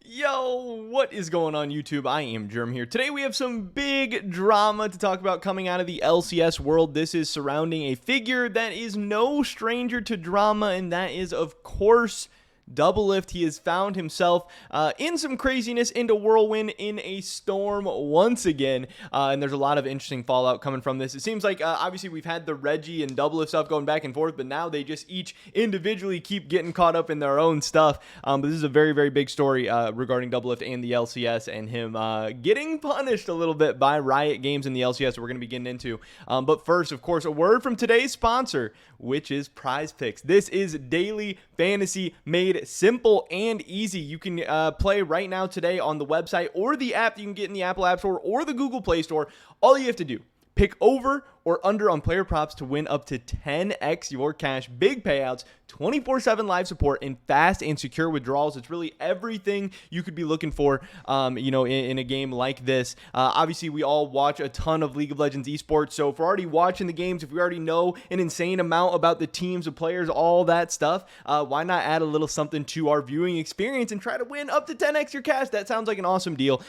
Yo, what is going on YouTube? I am Germ here. Today we have some big drama to talk about coming out of the LCS world. This is surrounding a figure that is no stranger to drama, and that is, of course, Doublelift. He has found himself in some craziness, into whirlwind, in a storm once again, and there's a lot of interesting fallout coming from this. It seems like obviously we've had the Reggie and Doublelift stuff going back and forth, but now they just each individually keep getting caught up in their own stuff. But this is a very, very big story regarding Doublelift and the LCS, and him getting punished a little bit by Riot Games in the LCS that we're going to be getting into. But first, of course, a word from today's sponsor, which is Prize Picks. This is daily fantasy made simple and easy. You can play right now today on the website or the app that you can get in the Apple App Store or the Google Play Store. All you have to do, pick over or under on player props to win up to 10x your cash. Big payouts, 24/7 live support, and fast and secure withdrawals. It's really everything you could be looking for, in a game like this. Obviously, we all watch a ton of League of Legends esports, so if we're already watching the games, if we already know an insane amount about the teams, the players, all that stuff, why not add a little something to our viewing experience and try to win up to 10x your cash? That sounds like an awesome deal.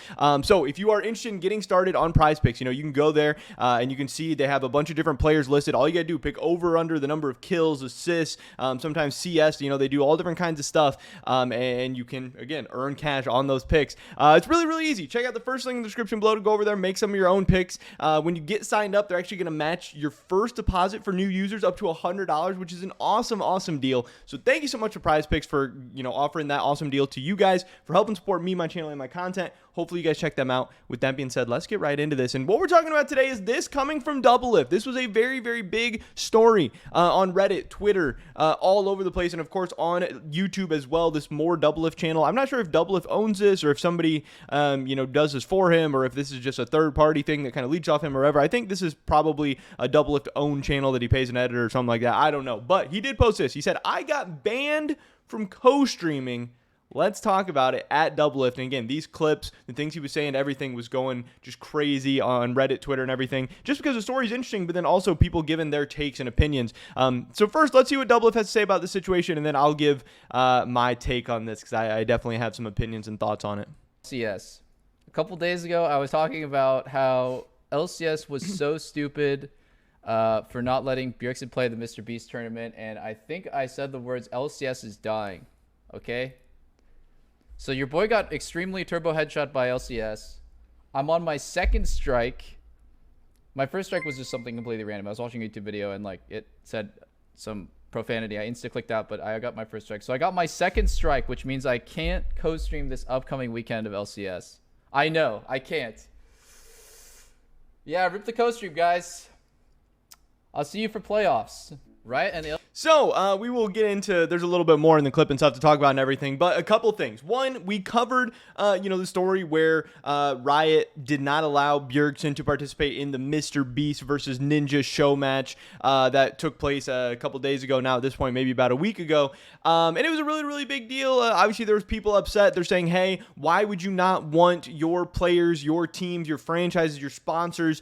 So if you are interested in getting started on Prize Picks, you can go there and you can see they have a bunch of different players listed. All you gotta do, pick over under the number of kills, assists, sometimes CS. They do all different kinds of stuff, and you can again earn cash on those picks. It's really, really easy. Check out the first link in the description below to go over there, make some of your own picks. When you get signed up, they're actually gonna match your first deposit for new users up to $100, which is an awesome deal. So thank you so much to Prize Picks for offering that awesome deal to you guys, for helping support me, my channel, and my content. Hopefully you guys check them out. With that being said, let's get right into this. And what we're talking about today is this coming from Doublelift. This was a very, very big story on Reddit, Twitter, all over the place, and of course on YouTube as well. This More Doublelift channel. I'm not sure if Doublelift owns this or if somebody does this for him, or if this is just a third-party thing that kind of leech off him or whatever. I think this is probably a Doublelift owned channel that he pays an editor or something like that. I don't know, but he did post this. He said, "I got banned from co-streaming. Let's talk about it at Doublelift." And again, these clips, the things he was saying, everything was going just crazy on Reddit, Twitter, and everything, just because the story is interesting, but then also people giving their takes and opinions. So first, let's see what Doublelift has to say about the situation, and then I'll give my take on this, because I definitely have some opinions and thoughts on it. LCS. A couple days ago, I was talking about how LCS was so stupid for not letting Bjergsen play the Mr. Beast tournament, and I think I said the words, "LCS is dying." Okay? So your boy got extremely turbo headshot by LCS. I'm on my second strike. My first strike was just something completely random. I was watching a YouTube video and it said some profanity. I insta-clicked out, but I got my first strike. So I got my second strike, which means I can't co-stream this upcoming weekend of LCS. I know, I can't. Yeah, rip the co-stream, guys. I'll see you for playoffs. Right? And so we will get into, there's a little bit more in the clip and stuff to talk about and everything, but a couple things. One, we covered the story where Riot did not allow Bjergsen to participate in the Mr. Beast versus Ninja show match that took place a couple days ago now, at this point maybe about a week ago, and it was a really, really big deal. Obviously there was people upset. They're saying, hey, why would you not want your players, your teams, your franchises, your sponsors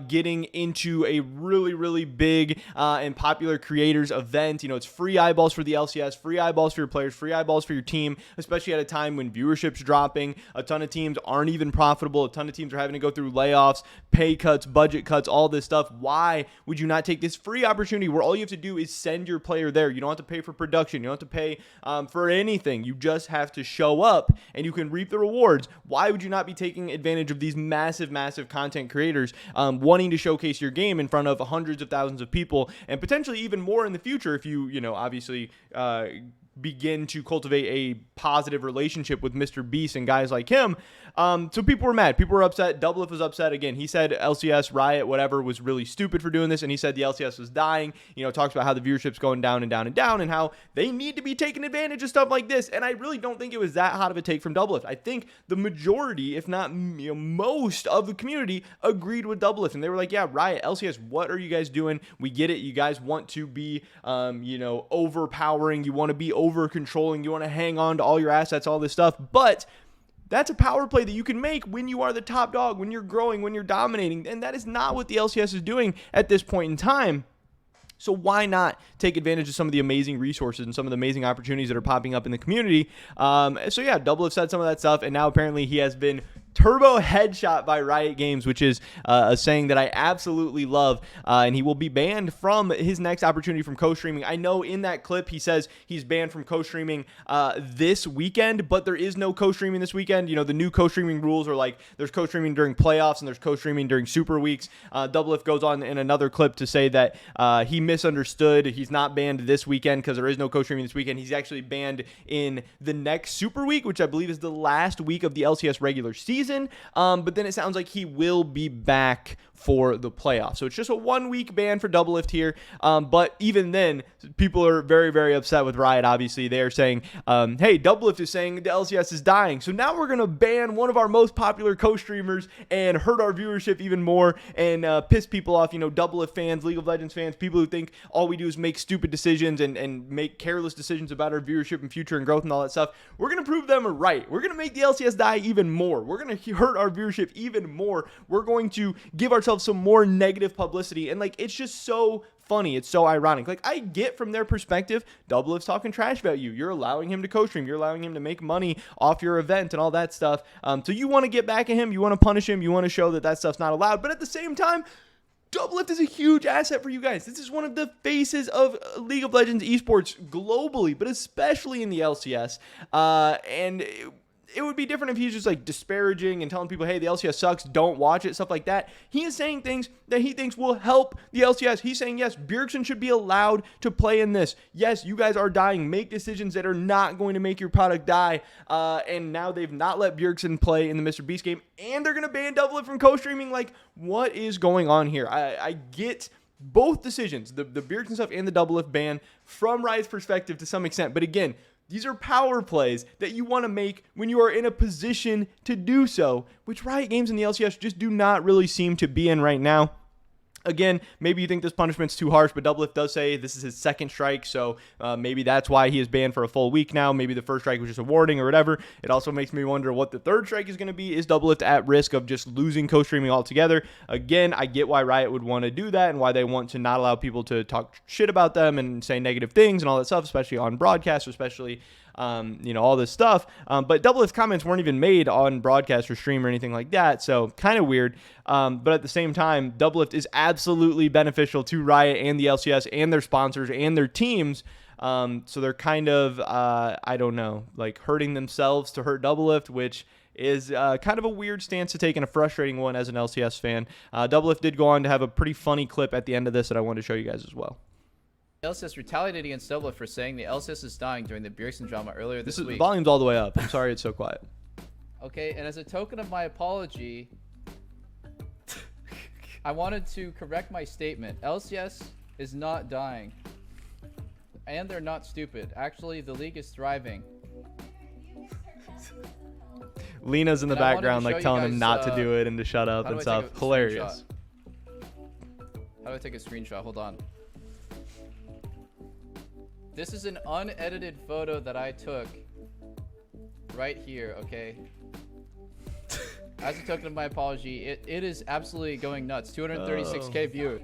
getting into a really, really big and popular creators event? It's free eyeballs for the LCS, free eyeballs for your players, free eyeballs for your team, especially at a time when viewership's dropping. A ton of teams aren't even profitable. A ton of teams are having to go through layoffs, pay cuts, budget cuts, all this stuff. Why would you not take this free opportunity where all you have to do is send your player there? You don't have to pay for production. You don't have to pay for anything. You just have to show up and you can reap the rewards. Why would you not be taking advantage of these massive content creators wanting to showcase your game in front of hundreds of thousands of people, and potentially even more in the future if you obviously begin to cultivate a positive relationship with Mr. Beast and guys like him. So people were mad. People were upset. Doublelift was upset. Again, he said LCS, Riot, whatever, was really stupid for doing this, and he said the LCS was dying. Talks about how the viewership's going down and down and down, and how they need to be taking advantage of stuff like this. And I really don't think it was that hot of a take from Doublelift. I think the majority, if not most of the community, agreed with Doublelift, and they were like, yeah, Riot, LCS, what are you guys doing? We get it. You guys want to be, overpowering. You want to be over controlling. You want to hang on to all your assets, all this stuff, but that's a power play that you can make when you are the top dog, when you're growing, when you're dominating, and that is not what the LCS is doing at this point in time. So why not take advantage of some of the amazing resources and some of the amazing opportunities that are popping up in the community? So yeah, Doublelift said some of that stuff, and now apparently he has been turbo headshot by Riot Games, which is a saying that I absolutely love, and he will be banned from his next opportunity from co-streaming. I know in that clip he says he's banned from co-streaming this weekend, but there is no co-streaming this weekend. You know, the new co-streaming rules are like there's co-streaming during playoffs and there's co-streaming during super weeks. Doublelift goes on in another clip to say that he misunderstood. He's not banned this weekend because there is no co-streaming this weekend. He's actually banned in the next super week, which I believe is the last week of the LCS regular season. But then it sounds like he will be back for the playoffs. So it's just a 1 week ban for Doublelift here. But even then, people are very, very upset with Riot. Obviously, they are saying, hey, Doublelift is saying the LCS is dying. So now we're going to ban one of our most popular co-streamers and hurt our viewership even more and piss people off. You know, Doublelift fans, League of Legends fans, people who think all we do is make stupid decisions and make careless decisions about our viewership and future and growth and all that stuff. We're going to prove them right. We're going to make the LCS die even more. We're going to hurt our viewership even more. We're going to give ourselves some more negative publicity. And like, it's just so funny. It's so ironic. Like, I get from their perspective, Doublelift's talking trash about you. You're allowing him to co-stream. You're allowing him to make money off your event and all that stuff. So you want to get back at him. You want to punish him. You want to show that that stuff's not allowed. But at the same time, Doublelift is a huge asset for you guys. This is one of the faces of League of Legends esports globally, but especially in the LCS. And it would be different if he's just like disparaging and telling people, hey, the LCS sucks, don't watch it, stuff like that. He is saying things that he thinks will help the LCS. He's saying, yes, Bjergsen should be allowed to play in this. Yes, you guys are dying. Make decisions that are not going to make your product die. And now they've not let Bjergsen play in the Mr. Beast game, and they're going to ban Doublelift from co-streaming. Like, what is going on here? I get both decisions, the Bjergsen stuff and the Doublelift ban from Riot's perspective to some extent. But again, these are power plays that you want to make when you are in a position to do so, which Riot Games and the LCS just do not really seem to be in right now. Again, maybe you think this punishment's too harsh, but Doublelift does say this is his second strike, so maybe that's why he is banned for a full week now. Maybe the first strike was just a warning or whatever. It also makes me wonder what the third strike is going to be. Is Doublelift at risk of just losing co-streaming altogether? Again, I get why Riot would want to do that and why they want to not allow people to talk shit about them and say negative things and all that stuff, especially on broadcast, especially all this stuff. But Doublelift's comments weren't even made on broadcast or stream or anything like that. So kind of weird. But at the same time, Doublelift is absolutely beneficial to Riot and the LCS and their sponsors and their teams. So they're kind of, I don't know, like hurting themselves to hurt Doublelift, which is kind of a weird stance to take and a frustrating one as an LCS fan. Doublelift did go on to have a pretty funny clip at the end of this that I wanted to show you guys as well. LCS retaliated against Doublelift for saying the LCS is dying during the Bjergsen drama earlier this week. Volume's all the way up. I'm sorry it's so quiet. Okay, and as a token of my apology, I wanted to correct my statement. LCS is not dying. And they're not stupid. Actually, the league is thriving. Lena's in the background like telling him not to do it and to shut up and stuff. Hilarious. How do I take a screenshot? Hold on. This is an unedited photo that I took right here, okay? As a token of my apology, it is absolutely going nuts. 236K views.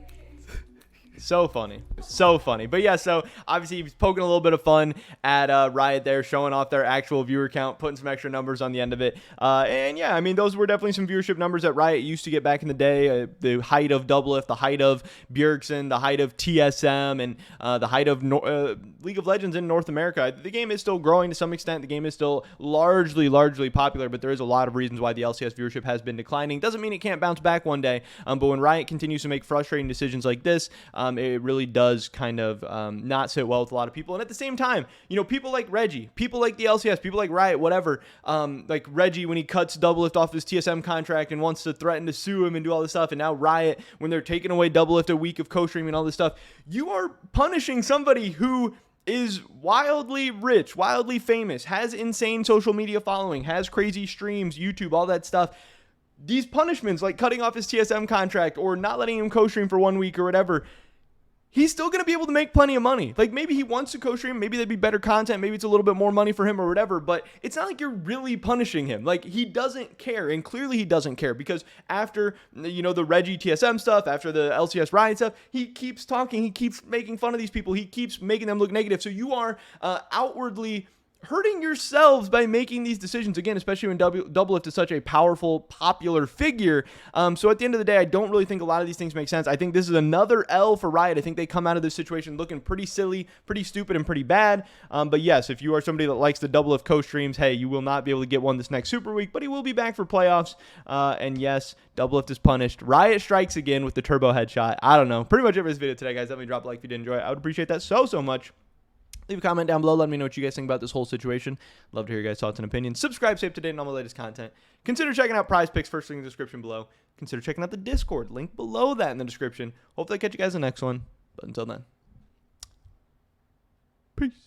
So funny. So funny. But yeah, so obviously he's poking a little bit of fun at Riot there, showing off their actual viewer count, putting some extra numbers on the end of it. And yeah, I mean, those were definitely some viewership numbers that Riot used to get back in the day. The height of Doublelift, the height of Bjergsen, the height of TSM, and the height of League of Legends in North America. The game is still growing to some extent. The game is still largely popular, but there is a lot of reasons why the LCS viewership has been declining. Doesn't mean it can't bounce back one day. But when Riot continues to make frustrating decisions like this, it really does kind of not sit well with a lot of people. And at the same time, people like Reggie, people like the LCS, people like Riot, whatever, like Reggie when he cuts Doublelift off his TSM contract and wants to threaten to sue him and do all this stuff, and now Riot when they're taking away Doublelift a week of co-streaming and all this stuff, you are punishing somebody who is wildly rich, wildly famous, has insane social media following, has crazy streams, YouTube, all that stuff. These punishments, like cutting off his TSM contract or not letting him co-stream for 1 week or whatever, he's still going to be able to make plenty of money. Like, maybe he wants to co-stream, maybe that'd be better content, maybe it's a little bit more money for him or whatever, but it's not like you're really punishing him. Like, he doesn't care, and clearly he doesn't care, because after, you know, the Reggie TSM stuff, after the LCS Riot stuff, he keeps talking, he keeps making fun of these people, he keeps making them look negative. So you are outwardly hurting yourselves by making these decisions, again, especially when Doublelift is such a powerful, popular figure. So at the end of the day, I don't really think a lot of these things make sense. I think this is another L for Riot. I think they come out of this situation looking pretty silly, pretty stupid, and pretty bad. But yes, if you are somebody that likes the Doublelift co-streams, hey, you will not be able to get one this next Super Week, but he will be back for playoffs. And yes, Doublelift is punished. Riot strikes again with the turbo headshot. I don't know. Pretty much every video today, guys. Definitely drop a like if you did enjoy it. I would appreciate that so much. Leave a comment down below. Let me know what you guys think about this whole situation. Love to hear your guys' thoughts and opinions. Subscribe, stay up to date on all my latest content. Consider checking out Prize Picks, first link in the description below. Consider checking out the Discord, link below that in the description. Hopefully I catch you guys in the next one. But until then, peace.